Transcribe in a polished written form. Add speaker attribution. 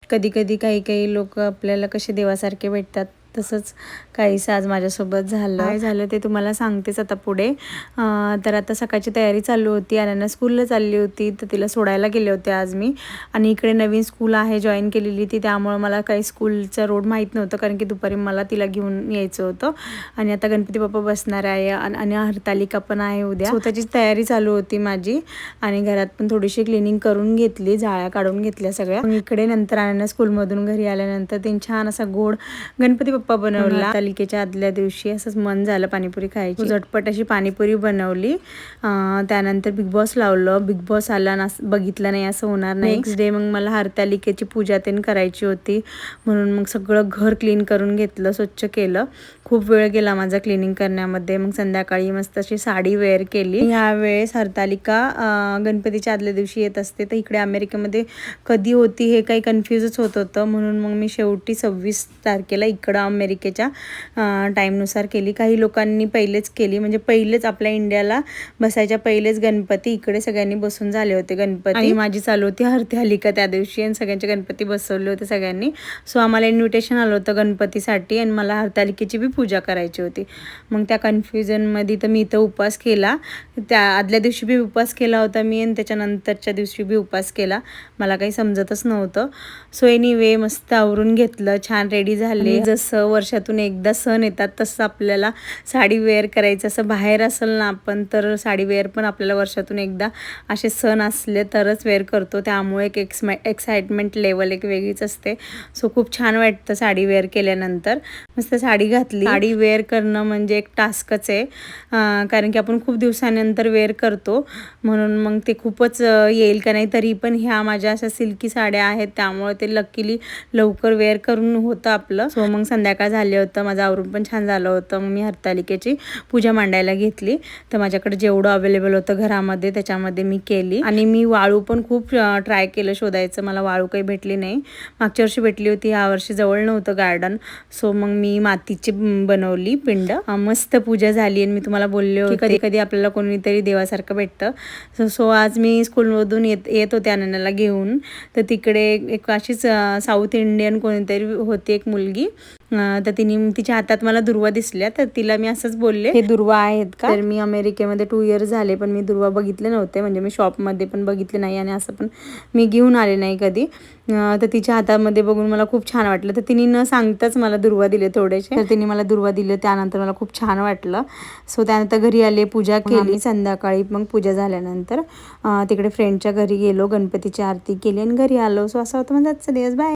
Speaker 1: कधी कधी काही काही लोक आपल्याला कसे देवासारखे भेटतात, तसंच काहीसं आज माझ्यासोबत झालं. काय झालं ते तुम्हाला सांगतेच आता पुढे. तर आता सकाळची तयारी चालू होती, अनन्या स्कूलला चालली होती, तर तिला सोडायला गेले होते आज मी. आणि इकडे नवीन स्कूल आहे जॉईन केलेली ती, त्यामुळे मला काही स्कूलचं रोड माहीत नव्हतं, कारण की दुपारी मला तिला घेऊन यायचं होतं. आणि आता गणपती बाप्पा बसणार आहे आणि हरतालिका पण आहे उद्या. स्वतःचीच तयारी चालू होती माझी, आणि घरात पण थोडीशी क्लिनिंग करून घेतली, जाळ्या काढून घेतल्या सगळ्या. इकडे नंतर अनन्या स्कूलमधून घरी आल्यानंतर त्यांनी छान असा गोड गणपती बाप्पा बनवला. हरतालिकेच्या आदल्या दिवशी असंच मन झालं पाणीपुरी खायची, झटपट अशी पाणीपुरी बनवली. त्यानंतर बिग बॉस लावलं. बिग बॉस आला ना, बघितलं नाही असं होणार नाही. नेक्स्ट डे मग मला हरतालिकेची पूजा तेन करायची होती, म्हणून मग सगळं घर क्लीन करून घेतलं, स्वच्छ केलं. खूप वेळ गेला माझा क्लिनिंग करण्यामध्ये. मग संध्याकाळी मस्त अशी साडी वेअर केली. ह्या वेळेस हरतालिका गणपतीच्या आदल्या दिवशी येत असते, तर इकडे अमेरिकेमध्ये कधी होती हे काही कन्फ्यूजच होत होतं, म्हणून मग मी शेवटी 26 तारखेला इकडं अमेरिकेच्या टाईमनुसार केली. काही लोकांनी पहिलेच केली, म्हणजे पहिलेच आपल्या इंडियाला बसायच्या पहिलेच गणपती इकडे सगळ्यांनी बसून झाले होते गणपती. आणि माझी चालू होती हरतालिका त्या दिवशी, आणि सगळ्यांचे गणपती बसवले होते सगळ्यांनी. सो आम्हाला इन्व्हिटेशन आलं होतं गणपतीसाठी, आणि मला हरतालिकेची बी पूजा करायची होती. मग त्या कन्फ्युजनमध्ये तर मी इथं उपवास केला. त्या आदल्या दिवशी बी उपवास केला होता मी, आणि त्याच्यानंतरच्या दिवशी बी उपवास केला. मला काही समजतच नव्हतं. सो एनिवे मस्त आवरून घेतलं, छान रेडी झाले. जसं वर्षातून एकदा सण येतात तसं आपल्याला साडी वेअर करायचं. असं बाहेर असेल ना आपण, तर साडी वेअर पण आपल्याला वर्षातून एकदा असे सण असले तरच वेअर करतो, त्यामुळे एक एक्साइटमेंट लेवल एक वेगळीच असते. सो खूप छान वाटतं साडी वेअर केल्यानंतर. मस्त साडी घातली. साडी वेअर करणं म्हणजे एक टास्कच आहे, कारण की आपण खूप दिवसानंतर वेअर करतो, म्हणून मग ते खूपच येईल का नाही. तरी पण ह्या माझ्या अशा सिल्की साड्या आहेत, त्यामुळे ते लकीली लवकर वेअर करून होतं आपलं. सो मग संध्याकाळ झाले होतं, माझं आवरून पण छान झालं होतं. मग मी हरतालिकेची पूजा मांडायला घेतली. तर माझ्याकडे जेवढं अवेलेबल होतं घरामध्ये त्याच्यामध्ये मी केली. आणि मी वाळू पण खूप ट्राय केलं शोधायचं, मला वाळू काही भेटली नाही. मागच्या वर्षी भेटली होती, ह्या वर्षी जवळ नव्हतं गार्डन. सो मग मी मातीची बनवली पिंड. मस्त पूजा झाली, आणि मी तुम्हाला बोलले होते कधी कधी आपल्याला कोणीतरी देवासारखं भेटतं. सो आज मी स्कूलमधून येत होते अनन्याला घेऊन, तर तिकडे एक अशीच साऊथ इंडियन कोणीतरी होती एक मुलगी, तर तिच्या हातात मला दुर्वा दिसल्या. तर तिला मी असंच बोलले, हे दुर्वा आहेत का? तर मी अमेरिकेमध्ये 2 इयर्स झाले, पण मी दुर्वा बघितले नव्हते, म्हणजे मी शॉपमध्ये पण बघितले नाही, आणि असं पण मी घेऊन आले नाही कधी. तर तिच्या हातामध्ये बघून मला खूप छान वाटलं, तर तिने न सांगताच मला दुर्वा दिले थोडेसे. तर तिने मला दुर्वा दिले, त्यानंतर मला खूप छान वाटलं. सो त्यानंतर घरी आले, पूजा केली. संध्याकाळी मग पूजा झाल्यानंतर तिकडे फ्रेंडच्या घरी गेलो, गणपतीची आरती केली आणि घरी आलो. सो असं होतं माझा आजचा दिवस. बाय.